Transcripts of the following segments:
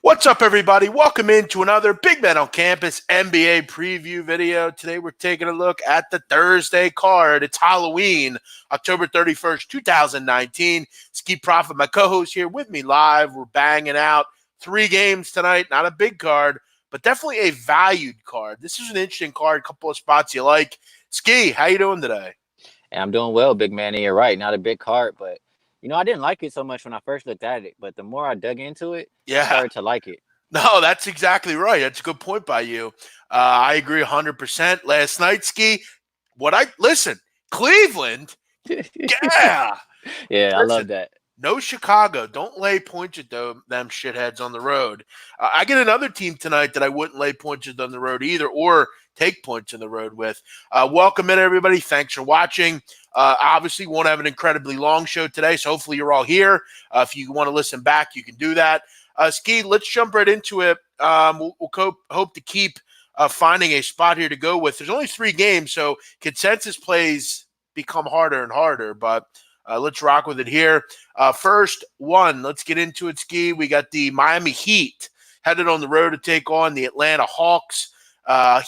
What's up, everybody? Welcome into another Big Men on Campus NBA preview video. Today, we're taking a look at the Thursday card. It's Halloween, October 31st, 2019. Skee Profit, my co-host here with me live. We're banging out 3 games tonight. Not a big card, but definitely a valued card. This is an interesting card, a couple of spots you like. Skee, how you doing today? And I'm doing well, big man. And you're right. Not a big card, but I didn't like it so much when I first looked at it. But the more I dug into it, I Yeah. started to like it. No, that's exactly right. That's a good point by you. I agree 100%. Last night, Skee, listen, Cleveland, yeah. Yeah, I love Listen, that. no Chicago. Don't lay points at them shitheads on the road. I get another team tonight that I wouldn't lay points at on the road either, or take points on the road with. Welcome in, everybody. Thanks for watching. Obviously, we won't have an incredibly long show today, so hopefully you're all here. If you want to listen back, you can do that. Skee, let's jump right into it. We'll hope to keep finding a spot here to go with. There's only 3 games, so consensus plays become harder and harder, but let's rock with it here. First one, let's get into it, Skee. We got the Miami Heat headed on the road to take on the Atlanta Hawks.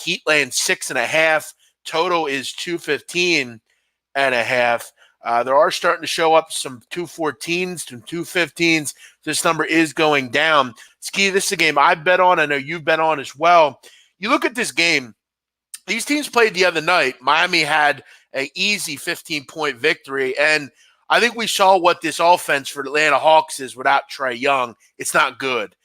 Heat laying 6.5. Total is 215.5. There are starting to show up some 214s, some 215s. This number is going down. Skee, this is a game I bet on. I know you've bet on as well. You look at this game. These teams played the other night. Miami had an easy 15-point victory, and I think we saw what this offense for the Atlanta Hawks is without Trae Young. It's not good.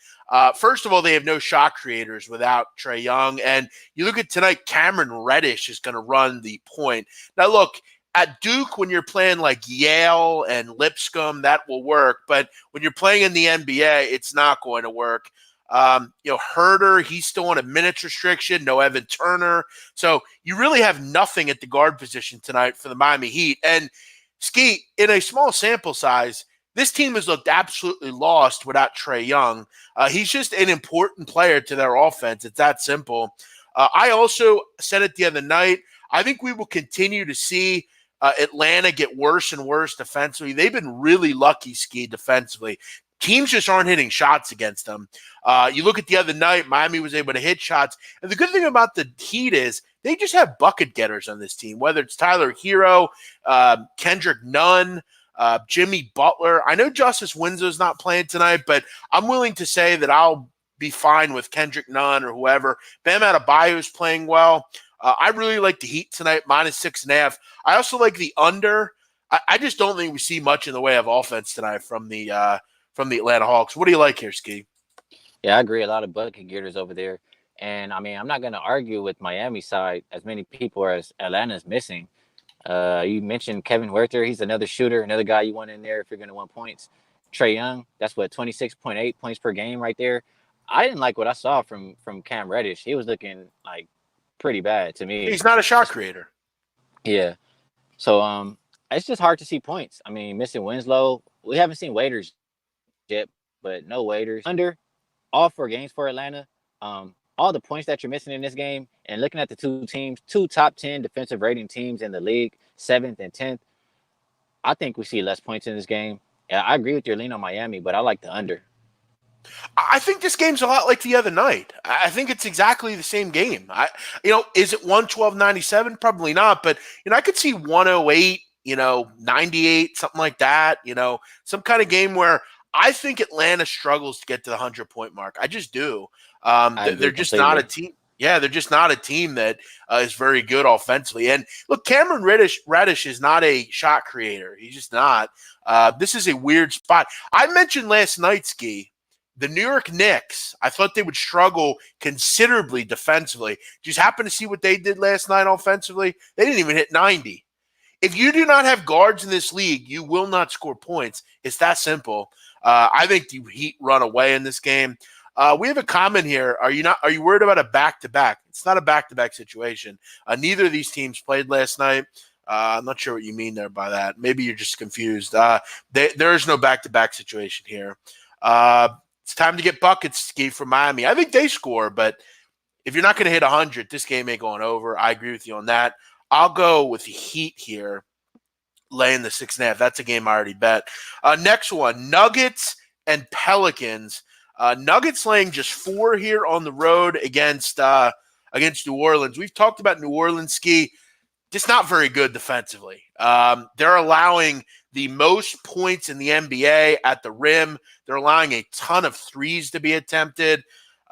First of all, they have no shot creators without Trae Young. And you look at tonight, Cameron Reddish is going to run the point. Now, look, at Duke, when you're playing like Yale and Lipscomb, that will work. But when you're playing in the NBA, it's not going to work. Herder, he's still on a minutes restriction. No Evan Turner. So you really have nothing at the guard position tonight for the Miami Heat. And Skee, in a small sample size, this team has looked absolutely lost without Trae Young. He's just an important player to their offense. It's that simple. I also said it the other night. I think we will continue to see Atlanta get worse and worse defensively. They've been really lucky, Skee, defensively. Teams just aren't hitting shots against them. You look at the other night, Miami was able to hit shots. And the good thing about the Heat is they just have bucket getters on this team, whether it's Tyler Hero, Kendrick Nunn, Jimmy Butler. I know Justice Winslow's not playing tonight, but I'm willing to say that I'll be fine with Kendrick Nunn or whoever. Bam Adebayo's playing well. I really like the Heat tonight, -6.5. I also like the under. I just don't think we see much in the way of offense tonight from the Atlanta Hawks. What do you like here, Skee? Yeah, I agree. A lot of bucket getters over there. And, I mean, I'm not going to argue with Miami side as many people as Atlanta's missing. You mentioned Kevin Huerter. He's another shooter, another guy you want in there if you're going to want points. Trae Young, that's 26.8 points per game right there. I didn't like what I saw from Cam Reddish. He was looking like pretty bad to me. He's not a shot creator. Yeah. So it's just hard to see points. I mean, missing Winslow. We haven't seen Waiters yet, but no Waiters. Under all 4 games for Atlanta. All the points that you're missing in this game, and looking at the 2 teams, 2 top 10 defensive rating teams in the league, 7th and 10th, I think we see less points in this game. Yeah, I agree with your lean on Miami, but I like the under. I think this game's a lot like the other night. I think it's exactly the same game. Is it 112.97? Probably not, but I could see 108, 98, something like that. Some kind of game where I think Atlanta struggles to get to the 100-point mark. I just do. They're just not a team. Yeah, they're just not a team that is very good offensively. And look, Cameron Reddish is not a shot creator. He's just not. This is a weird spot. I mentioned last night, Skee, the New York Knicks. I thought they would struggle considerably defensively. Just happen to see what they did last night offensively. They didn't even hit 90. If you do not have guards in this league, you will not score points. It's that simple. I think the Heat run away in this game. We have a comment here. Are you worried about a back-to-back? It's not a back-to-back situation. Neither of these teams played last night. I'm not sure what you mean there by that. Maybe you're just confused. There is no back-to-back situation here. It's time to get buckets, Skee, from Miami. I think they score, but if you're not going to hit 100, this game ain't going over. I agree with you on that. I'll go with the Heat here, laying the 6.5. That's a game I already bet. Next one, Nuggets and Pelicans. Nuggets laying just 4 here on the road against New Orleans. We've talked about New Orleans, Skee, just not very good defensively. They're allowing the most points in the NBA at the rim. They're allowing a ton of threes to be attempted.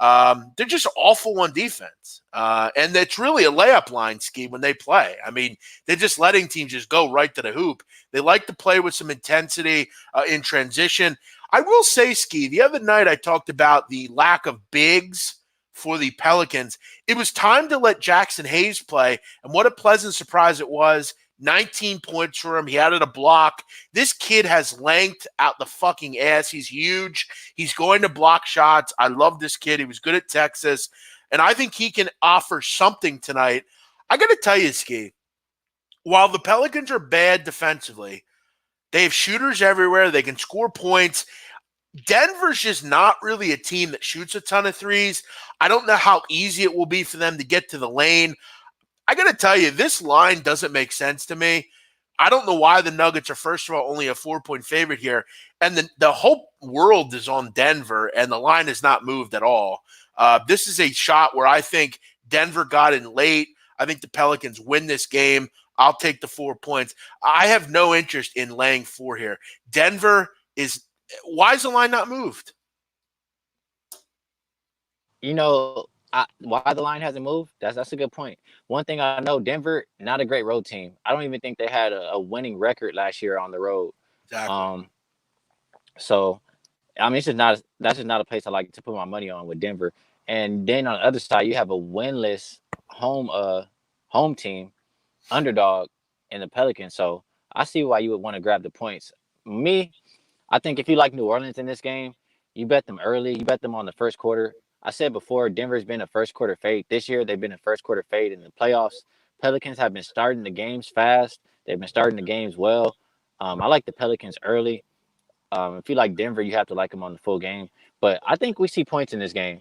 They're just awful on defense. And it's really a layup line scheme when they play. I mean, they're just letting teams just go right to the hoop. They like to play with some intensity in transition. I will say, Skee, the other night I talked about the lack of bigs for the Pelicans. It was time to let Jackson Hayes play, and what a pleasant surprise it was. 19 points for him. He added a block. This kid has length out the fucking ass. He's huge. He's going to block shots. I love this kid. He was good at Texas, and I think he can offer something tonight. I got to tell you, Skee, while the Pelicans are bad defensively, they have shooters everywhere. They can score points. Denver's just not really a team that shoots a ton of threes. I don't know how easy it will be for them to get to the lane. I got to tell you, this line doesn't make sense to me. I don't know why the Nuggets are, first of all, only a 4-point favorite here. And the whole world is on Denver, and the line has not moved at all. This is a shot where I think Denver got in late. I think the Pelicans win this game. I'll take the 4 points. I have no interest in laying 4 here. Denver is – why is the line not moved? You know, why the line hasn't moved? That's a good point. One thing I know, Denver, not a great road team. I don't even think they had a winning record last year on the road. Exactly. So, I mean, that's just not a place I like to put my money on with Denver. And then on the other side, you have a winless home team, underdog in the Pelicans. So I see why you would want to grab the points. Me, I think if you like New Orleans in this game, you bet them early. You bet them on the first quarter. I said before, Denver's been a first quarter fade. This year, they've been a first quarter fade in the playoffs. Pelicans have been starting the games fast. They've been starting the games well. I like the Pelicans early. If you like Denver, you have to like them on the full game. But I think we see points in this game.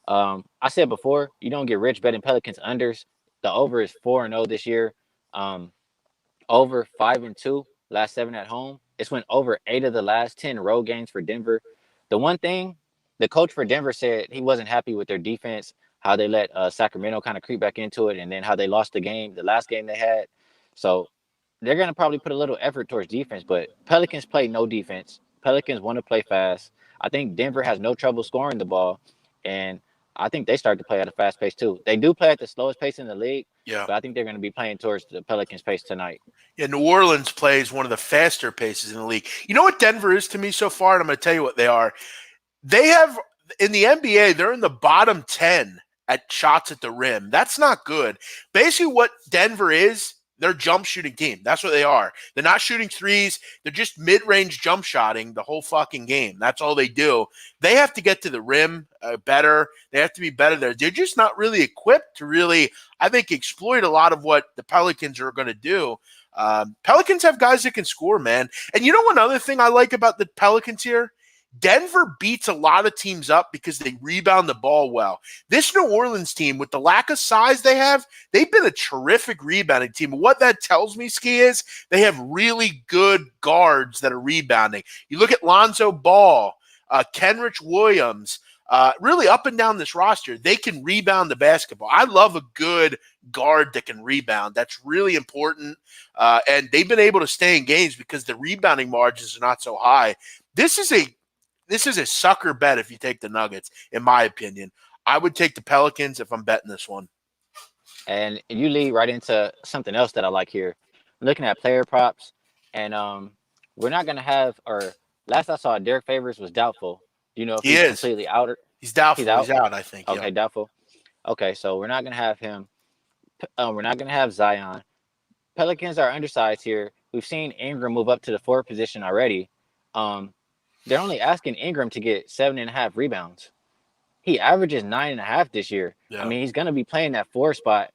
I said before, you don't get rich betting Pelicans unders. The over is 4-0 this year. Over 5-2, last 7 at home. It's went over 8 of the last 10 road games for Denver. The one thing, the coach for Denver said he wasn't happy with their defense, how they let Sacramento kind of creep back into it, and then how they lost the last game they had. So they're going to probably put a little effort towards defense, but Pelicans play no defense. Pelicans want to play fast. I think Denver has no trouble scoring the ball, and I think they start to play at a fast pace too. They do play at the slowest pace in the league, but I think they're going to be playing towards the Pelicans' pace tonight. Yeah, New Orleans plays one of the faster paces in the league. You know what Denver is to me so far, and I'm going to tell you what they are. They have, in the NBA, they're in the bottom 10 at shots at the rim. That's not good. Basically what Denver is, they're a jump shooting team. That's what they are. They're not shooting threes. They're just mid-range jump shotting the whole fucking game. That's all they do. They have to get to the rim better. They have to be better there. They're just not really equipped to really, I think, exploit a lot of what the Pelicans are going to do. Pelicans have guys that can score, man. And you know one other thing I like about the Pelicans here? Denver beats a lot of teams up because they rebound the ball well. This New Orleans team, with the lack of size they have, they've been a terrific rebounding team. What that tells me, Skee, is they have really good guards that are rebounding. You look at Lonzo Ball, Kenrich Williams, really up and down this roster, they can rebound the basketball. I love a good guard that can rebound. That's really important. And they've been able to stay in games because the rebounding margins are not so high. This is a sucker bet if you take the Nuggets, in my opinion. I would take the Pelicans if I'm betting this one. And you lead right into something else that I like here. I'm looking at player props, and we're not going to have, or last I saw, Derek Favors was doubtful. Do you know if he's completely out? He's doubtful. He's out, I think. Okay, yeah. Doubtful. Okay, so we're not going to have him. We're not going to have Zion. Pelicans are undersized here. We've seen Ingram move up to the 4th position already. They're only asking Ingram to get 7.5 rebounds. He averages 9.5 this year. Yeah. I mean, he's going to be playing that 4 spot.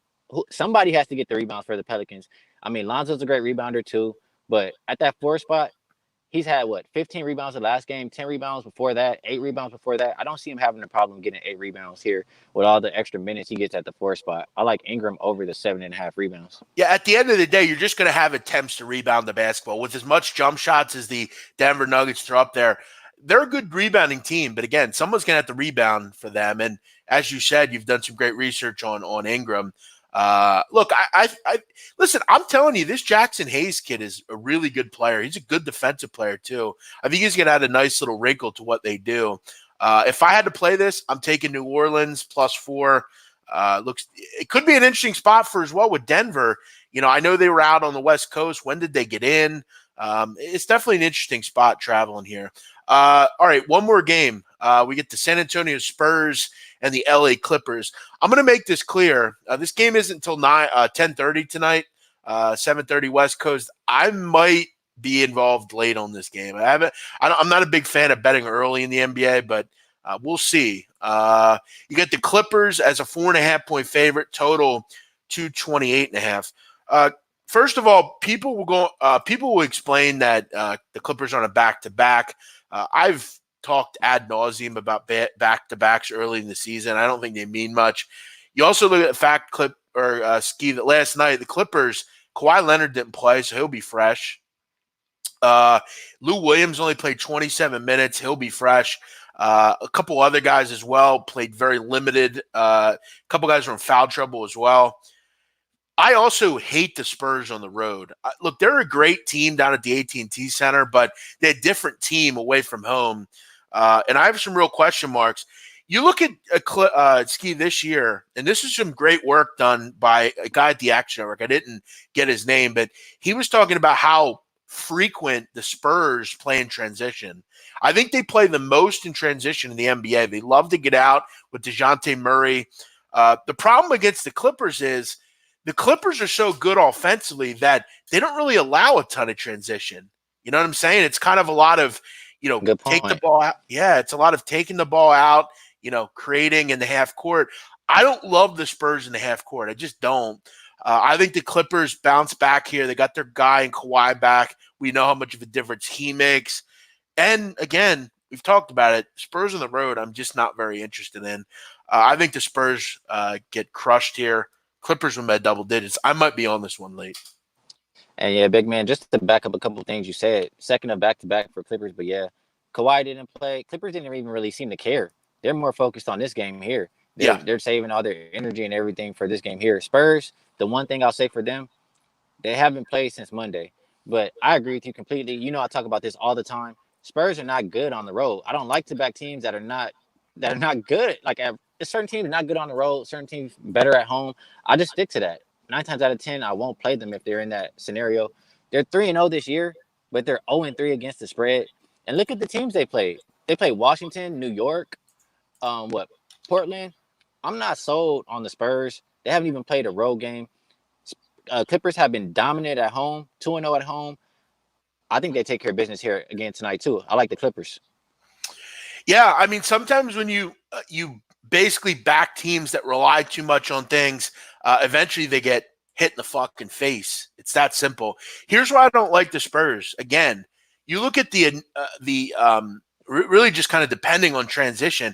Somebody has to get the rebounds for the Pelicans. I mean, Lonzo's a great rebounder too, but at that 4 spot, he's had 15 rebounds the last game, 10 rebounds before that, 8 rebounds before that. I don't see him having a problem getting 8 rebounds here with all the extra minutes he gets at the 4 spot. I like Ingram over the 7.5 rebounds. Yeah, at the end of the day, you're just going to have attempts to rebound the basketball. With as much jump shots as the Denver Nuggets throw up there, they're a good rebounding team, but again, someone's going to have to rebound for them. And as you said, you've done some great research on Ingram. Look, I listen. I'm telling you, this Jackson Hayes kid is a really good player. He's a good defensive player too. I think he's going to add a nice little wrinkle to what they do. If I had to play this, I'm taking New Orleans +4. It could be an interesting spot for as well with Denver. I know they were out on the West Coast. When did they get in? It's definitely an interesting spot traveling here. All right, one more game. We get the San Antonio Spurs and the LA Clippers. I'm going to make this clear. This game isn't until 10:30 tonight, 7:30 West Coast. I might be involved late on this game. I'm not a big fan of betting early in the NBA, but we'll see. You get the Clippers as a 4.5-point favorite, total 228.5. First of all, people will explain that the Clippers are on a back-to-back. I've talked ad nauseum about back-to-backs early in the season. I don't think they mean much. You also look at the fact Skee that last night the Clippers, Kawhi Leonard didn't play, so he'll be fresh. Lou Williams only played 27 minutes. He'll be fresh. A couple other guys as well played very limited. A couple guys were in foul trouble as well. I also hate the Spurs on the road. Look, they're a great team down at the AT&T Center, but they're a different team away from home. And I have some real question marks. You look at Skee this year, and this is some great work done by a guy at the Action Network. I didn't get his name, but he was talking about how frequent the Spurs play in transition. I think they play the most in transition in the NBA. They love to get out with DeJounte Murray. The problem against the Clippers is the Clippers are so good offensively that they don't really allow a ton of transition. You know what I'm saying? It's kind of a lot of, take the ball out. Yeah, it's a lot of taking the ball out, creating in the half court. I don't love the Spurs in the half court. I just don't. I think the Clippers bounce back here. They got their guy in Kawhi back. We know how much of a difference he makes. And again, we've talked about it. Spurs on the road, I'm just not very interested in. I think the Spurs get crushed here. Clippers will met double digits. I might be on this one late. And yeah, big man, just to back up a couple of things you said, second of back-to-back for Clippers, but yeah, Kawhi didn't play. Clippers didn't even really seem to care. They're more focused on this game here. They're saving all their energy and everything for this game here. Spurs, the one thing I'll say for them, they haven't played since Monday. But I agree with you completely. I talk about this all the time. Spurs are not good on the road. I don't like to back teams that are not good. Like certain teams are not good on the road. Certain teams better at home. I just stick to that. 9 times out of 10, I won't play them if they're in that scenario. They're 3-0 this year, but they're 0-3 against the spread. And look at the teams they played. They played Washington, New York, Portland. I'm not sold on the Spurs. They haven't even played a road game. Clippers have been dominant at home, 2-0 at home. I think they take care of business here again tonight too. I like the Clippers. Yeah, I mean, sometimes when you basically back teams that rely too much on things, eventually they get hit in the fucking face. It's that simple. Here's why I don't like the Spurs. Again, you look at really just kind of depending on transition.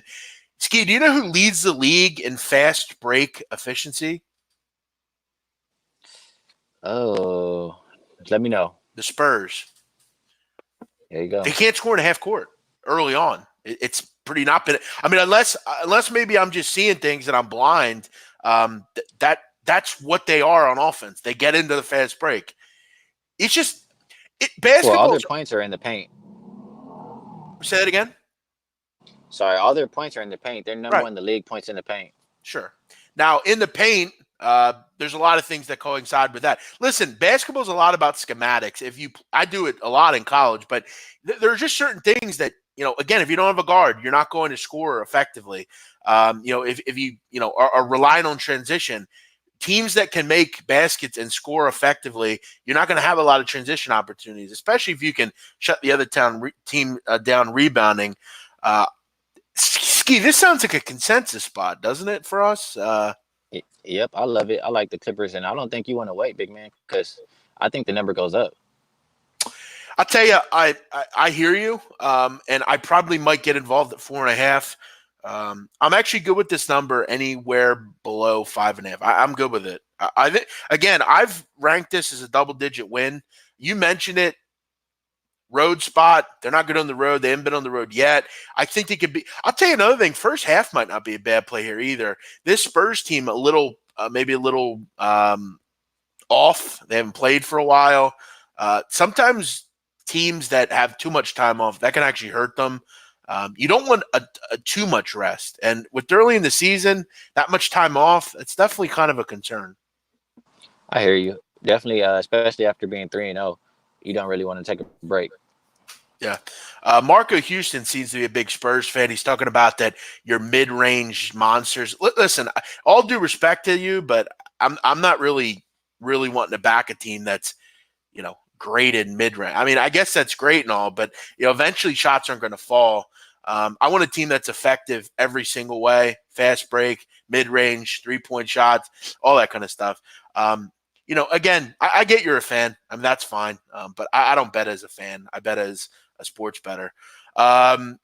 Skee, do you know who leads the league in fast break efficiency? Oh, let me know. The Spurs. There you go. They can't score in a half court early on. It's pretty not been. I mean, unless maybe I'm just seeing things and I'm blind. That's what they are on offense. They get into the fast break. It's just basketball. Well, all their points are in the paint. Say that again. Sorry, all their points are in the paint. They're number one in the league points in the paint. Sure. Now in the paint, there's a lot of things that coincide with that. Listen, basketball is a lot about schematics. I do it a lot in college, but there are just certain things that, again, if you don't have a guard, you're not going to score effectively. If you are relying on transition, teams that can make baskets and score effectively, you're not going to have a lot of transition opportunities, especially if you can shut the other team down rebounding. Skee, this sounds like a consensus spot, doesn't it, for us? Yep, I love it. I like the Clippers, and I don't think you want to wait, big man, because I think the number goes up. I'll tell you, I hear you, and I probably might get involved at 4.5. I'm actually good with this number anywhere below 5.5. I'm good with it. I think, again, I've ranked this as a double-digit win. You mentioned it. road spot. They're not good on the road. They haven't been on the road yet. I think they could be. I'll tell you another thing. First half might not be a bad play here either. This Spurs team maybe a little off. They haven't played for a while. Sometimes teams that have too much time off, that can actually hurt them. You don't want a too much rest. And with early in the season, that much time off, it's definitely kind of a concern. I hear you. Definitely, especially after being 3-0, you don't really want to take a break. Yeah. Marco Houston seems to be a big Spurs fan. He's talking about that you're mid-range monsters. Listen, all due respect to you, but I'm not really wanting to back a team that's, graded mid-range. I mean, I guess that's great and all, but eventually shots aren't going to fall. I want a team that's effective every single way, fast break, mid-range, three-point shots, all that kind of stuff. Again, I get you're a fan. I mean, that's fine. But I don't bet as a fan. I bet as a sports bettor.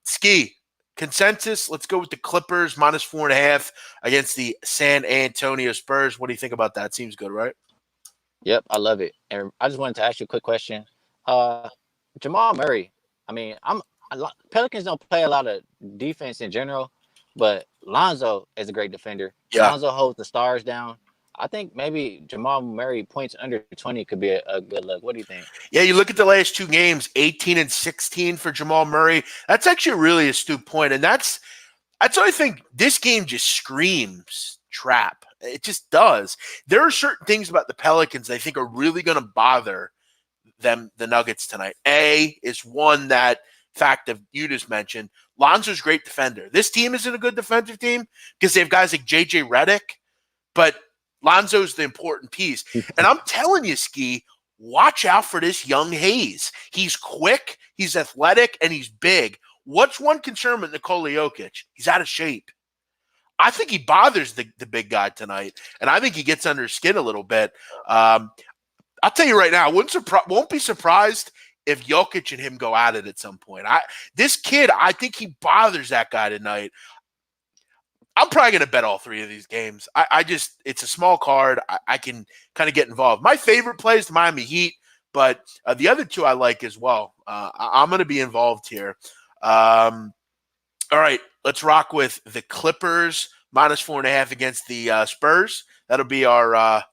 Skee, consensus, let's go with the Clippers, -4.5 against the San Antonio Spurs. What do you think about that? Seems good, right? Yep, I love it. And I just wanted to ask you a quick question. Jamal Murray, I mean, Pelicans don't play a lot of defense in general, but Lonzo is a great defender. Yeah. Lonzo holds the stars down. I think maybe Jamal Murray points under 20 could be a good look. What do you think? Yeah, you look at the last two games, 18 and 16 for Jamal Murray. That's actually a really astute point. And that's what I think. This game just screams trap. It just does. There are certain things about the Pelicans I think are really going to bother them, the Nuggets tonight. A is one that fact that you just mentioned. Lonzo's a great defender. This team isn't a good defensive team because they have guys like J.J. Redick, but Lonzo's the important piece. And I'm telling you, Skee, watch out for this young Hayes. He's quick, he's athletic, and he's big. What's one concern with Nikola Jokic? He's out of shape. I think he bothers the big guy tonight, and I think he gets under his skin a little bit. I'll tell you right now, I won't be surprised if Jokic and him go at it at some point. This kid, I think he bothers that guy tonight. I'm probably going to bet all three of these games. It's a small card. I can kind of get involved. My favorite play is the Miami Heat, but the other two I like as well. I'm going to be involved here. All right, let's rock with the Clippers -4.5 against the Spurs. That'll be our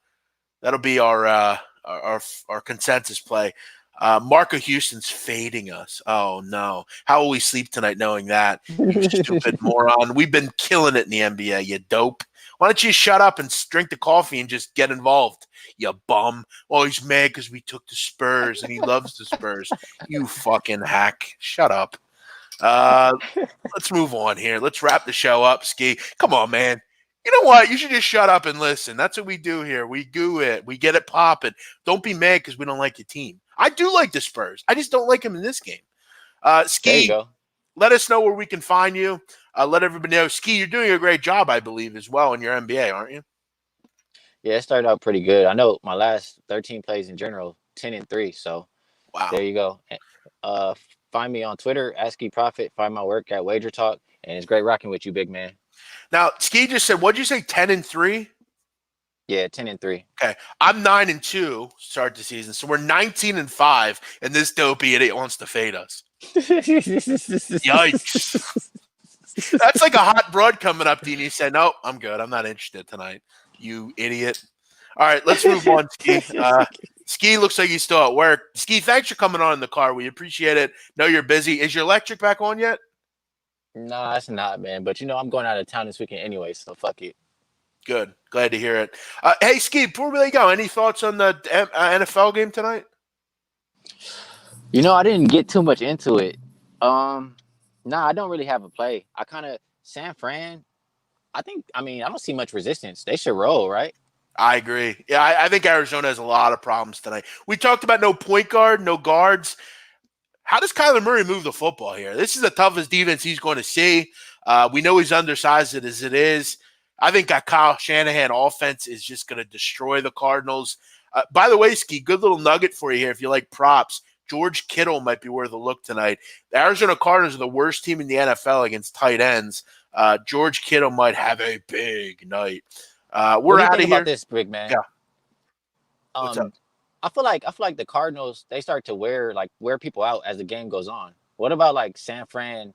consensus play. Marco Houston's fading us. Oh no! How will we sleep tonight knowing that? You stupid moron. We've been killing it in the NBA. You dope. Why don't you shut up and drink the coffee and just get involved? You bum. Well, he's mad because we took the Spurs and he loves the Spurs. You fucking hack. Shut up. Let's move on here. Let's wrap the show up, Skee. Come on, man. You know what? You should just shut up and listen. That's what we do here. We do it. We get it popping. Don't be mad because we don't like your team. I do like the Spurs. I just don't like them in this game. Skee, let us know where we can find you. Let everybody know. Skee, you're doing a great job, I believe, as well in your NBA, aren't you? Yeah, it started out pretty good. I know my last 13 plays in general, 10-3. So wow. There you go. Find me on Twitter, Skee Profit. Find my work at Wager Talk. And it's great rocking with you, big man. Now, Skee just said, what'd you say, 10-3? Yeah, 10-3. Okay. I'm 9-2 start the season. So we're 19-5, and this dopey idiot wants to fade us. Yikes. That's like a hot broad coming up to you, and you say, no, I'm good. I'm not interested tonight. You idiot. All right, let's move on, Skee. Skee looks like he's still at work. Skee, thanks for coming on in the car. We appreciate it. Know you're busy. Is your electric back on yet? No, it's not, man. But, I'm going out of town this weekend anyway, so fuck it. Good. Glad to hear it. Hey, Skee, before we go, any thoughts on the NFL game tonight? I didn't get too much into it. I don't really have a play. I kind of San Fran. I don't see much resistance. They should roll, right? I agree. Yeah, I think Arizona has a lot of problems tonight. We talked about no point guard, no guards. How does Kyler Murray move the football here? This is the toughest defense he's going to see. We know he's undersized as it is. I think that Kyle Shanahan offense is just going to destroy the Cardinals. By the way, Skee, good little nugget for you here if you like props. George Kittle might be worth a look tonight. The Arizona Cardinals are the worst team in the NFL against tight ends. George Kittle might have a big night. We're out of here. About this, big man. Yeah. What's up? I feel like the Cardinals, they start to wear people out as the game goes on. What about like San Fran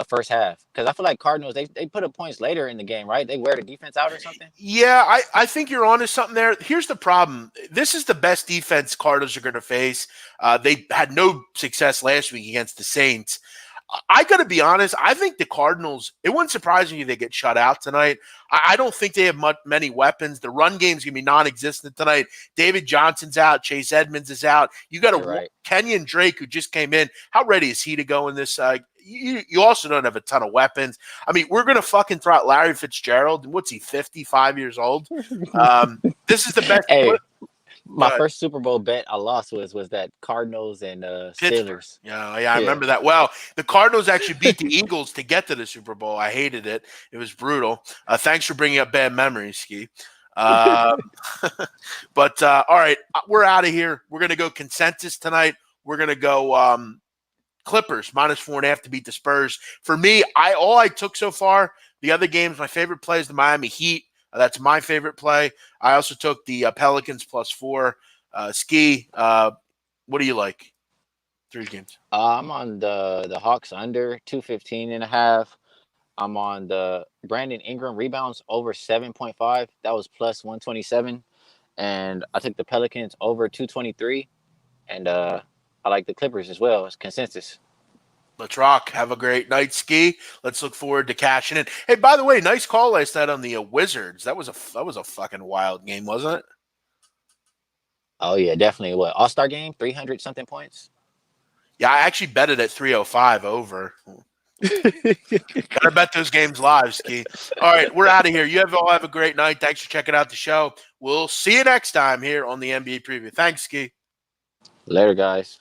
first half? Because I feel like Cardinals, they put up points later in the game, right? They wear the defense out or something. Yeah, I think you're onto something there. Here's the problem. This is the best defense Cardinals are going to face. They had no success last week against the Saints. I got to be honest. I think the Cardinals, it wouldn't surprise me if they get shut out tonight. I don't think they have many weapons. The run game's going to be non-existent tonight. David Johnson's out. Chase Edmonds is out. You got Right. Kenyon Drake, who just came in. How ready is he to go in this? You also don't have a ton of weapons. I mean, we're going to fucking throw out Larry Fitzgerald. What's he, 55 years old? This is the best. Hey, my first Super Bowl bet I lost was that Cardinals and Steelers. Yeah, I remember that. Well, the Cardinals actually beat the Eagles to get to the Super Bowl. I hated it. It was brutal. Thanks for bringing up bad memories, Skee. But all right, we're out of here. We're going to go consensus tonight. We're going to go Clippers -4.5 to beat the Spurs. For me, all I took so far, the other games, my favorite play is the Miami Heat. That's my favorite play. I also took the Pelicans +4. Skee, what do you like? 3 games. I'm on the Hawks under 215.5. I'm on the Brandon Ingram rebounds over 7.5. That was +127. And I took the Pelicans over 223. And I like the Clippers as well. It's consensus. Let's rock. Have a great night, Skee. Let's look forward to cashing in. Hey, by the way, nice call last night on the Wizards. That was a fucking wild game, wasn't it? Oh yeah, definitely. What, All-Star game? 300 something points? Yeah, I actually bet it at 305 over. Gotta bet those games live, Skee. All right, we're out of here. You all have a great night. Thanks for checking out the show. We'll see you next time here on the NBA Preview. Thanks, Skee. Later, guys.